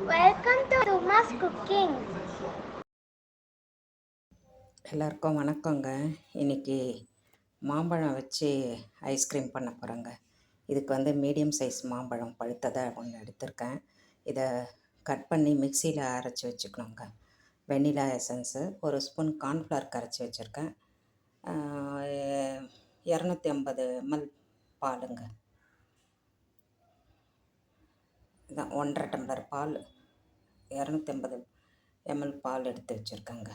Welcome to Uma's Cooking. எல்லாருக்கும் வணக்கங்க. இன்றைக்கி மாம்பழம் வச்சு ஐஸ்கிரீம் பண்ண போகிறேங்க. இதுக்கு வந்து மீடியம் சைஸ் மாம்பழம் பழுத்ததை ஒன்று எடுத்திருக்கேன். இதை கட் பண்ணி மிக்சியில் அரைச்சி வச்சுக்கணுங்க. வெண்ணிலா எசன்ஸு, ஒரு ஸ்பூன் கார்ன்ஃப்ளவர் கரைச்சி வச்சுருக்கேன். 250 ml பாலுங்க. இதான் 1.5 டம்ளர் பால், 250 ml பால் எடுத்து வச்சுருக்கேங்க.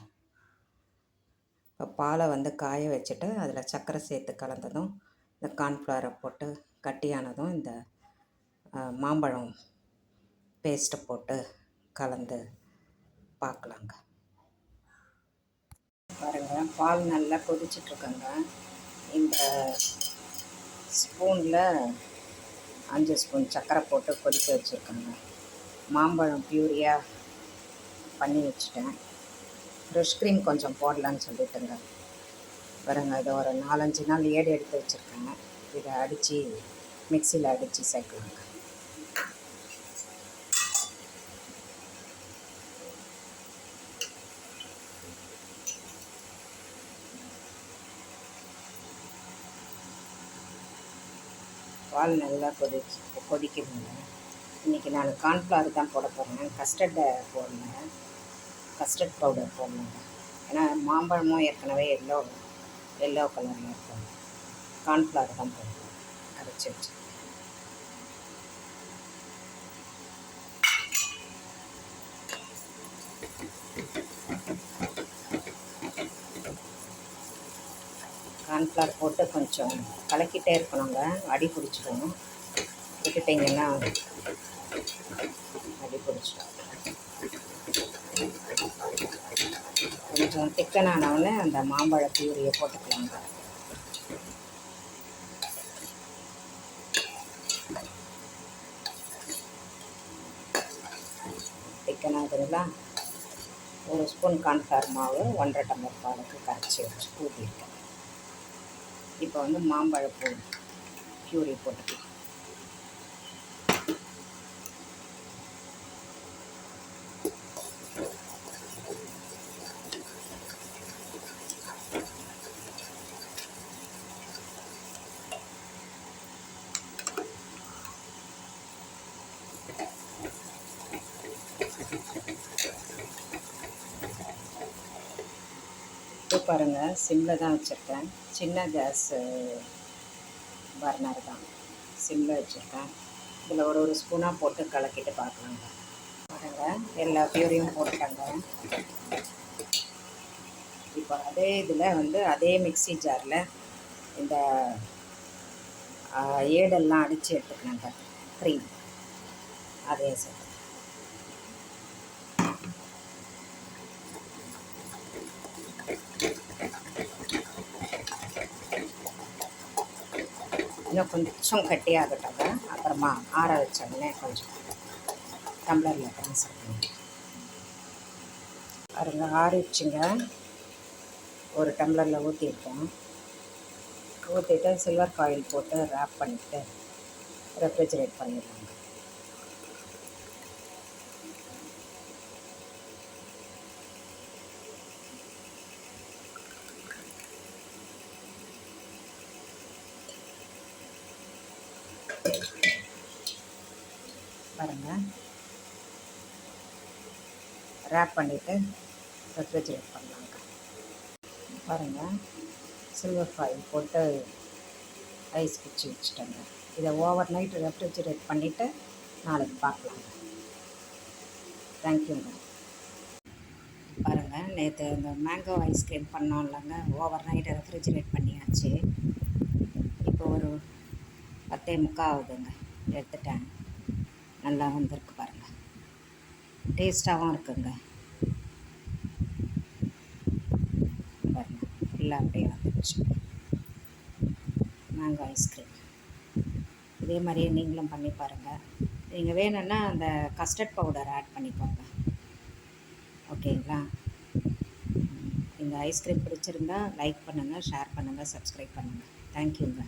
இப்போ பாலை வந்து காய வச்சுட்டு அதில் சர்க்கரை சேர்த்து கலந்ததும் இந்த கார்ன்ஃப்ளவரை போட்டு கட்டியானதும் இந்த மாம்பழம் பேஸ்ட்டை போட்டு கலந்து பார்க்கலாங்க. பாருங்கள், பால் நல்லா கொதிச்சிட்ருக்கங்க. இந்த ஸ்பூனில் 5 ஸ்பூன் சர்க்கரை போட்டு கொதிக்க வச்சுருக்கேங்க. மாம்பழம் பியூரியாக பண்ணி வச்சுட்டேன். ஃப்ரெஷ் க்ரீம் கொஞ்சம் போடலான்னு சொல்லிட்டுங்க. பாருங்க, இதை ஒரு 4-5 நாள் எடுத்து வச்சுருக்கேங்க. இதை அடித்து மிக்சியில் அடித்து சேர்க்கலாங்க. பால் நல்லா கொதிக்குதுங்க. இன்றைக்கி நான் கார்ன்ஃப்ளவர் தான் போட போகிறேன். கஸ்டர்டை போடணும், கஸ்டர்ட் பவுடர் போடணுங்க. ஏன்னா மாம்பழமும் ஏற்கனவே எல்லோ கலரில் இருக்கும். கார்ன்ஃப்ளவர் தான் போடணும், அரைச்சி வச்சு. கார்ன்ஃப்ளவர் போட்டு கொஞ்சம் கலக்கிட்டே இருக்கணுங்க. அடி பிடிச்சிடும், விட்டுட்டிங்கன்னா அடி பிடிச்சிடும். கொஞ்சம் திக்கனானவுடனே அந்த மாம்பழ பியூரியை போட்டுக்கலாங்க. திக்கனாகுதுங்களா? 1 ஸ்பூன் கார்ன்ஃப்ளவர் மாவு 1.5 டம்ளர் பாலுக்கு கரைச்சி வச்சு ஊற்றிருக்கேன். இப்போ வந்து மாம்பழப்பூ பியூரி போட்டுக்கலாம். இப்போ பாருங்கள், சிம்மில் தான் வச்சுருக்கேன். சின்ன கேஸ் பர்னர் தான், சிம்மில் வச்சுருக்கேன். இதில் ஒரு ஸ்பூனாக போட்டு கலக்கிட்டு பார்க்கலாங்க. பாருங்கள், எல்லா பியூரியும் போட்டுட்டாங்க. இப்போ அதே இதில் வந்து அதே மிக்சி ஜாரில் இந்த ஏடெல்லாம் அடித்து எடுத்துக்கலாங்க. க்ரீம் அதே சார். இன்னும் கொஞ்சம் கட்டியாகட்டாங்க. அப்புறமா ஆற வச்சோடனே கொஞ்சம் டம்ளரில் ட்ரான்ஸ்ஃபர் பண்ணி பாருங்க. ஆறிடுச்சுங்க. ஒரு டம்ளரில் ஊற்றிருக்கேன். ஊற்றிட்டு சில்வர் ஃபாயில் போட்டு ரேப் பண்ணிவிட்டு ரெஃப்ரிஜரேட் பண்ணிடலாங்க. பாருங்கள், ரேப் பண்ணிவிட்டு ரெஃப்ரிஜரேட் பண்ணலாங்க. பாருங்கள், சில்வர் ஃபாயில் போட்டு ஐஸ் பிச்சு வச்சுட்டேங்க. இதை ஓவர் நைட் ரெஃப்ரிஜரேட் பண்ணிவிட்டு நாளைக்கு பார்க்கலாங்க. தேங்க்யூங்க. பாருங்கள், நேற்று இந்த மேங்கோ ஐஸ்கிரீம் பண்ணோம் இல்லைங்க, ஓவர் நைட்டு ரெஃப்ரிஜரேட் பண்ணியாச்சு. இப்போ ஒரு 10:45 ஆகுதுங்க, எடுத்துட்டேன். நல்லா வந்திருக்கு பாருங்கள், டேஸ்ட்டாகவும் இருக்குங்க. பாருங்கள், எல்லாம் அப்படியே வந்துடுச்சு மேங்கோ ஐஸ்கிரீம். இதே மாதிரியே நீங்களும் பண்ணி பாருங்கள். நீங்கள் வேணும்னா அந்த கஸ்டர்ட் பவுடர் ஆட் பண்ணிக்கோங்க. ஓகேங்களா? இந்த ஐஸ்கிரீம் பிடிச்சிருந்தா லைக் பண்ணுங்கள், ஷேர் பண்ணுங்கள், சப்ஸ்கிரைப் பண்ணுங்கள். தேங்க்யூங்க.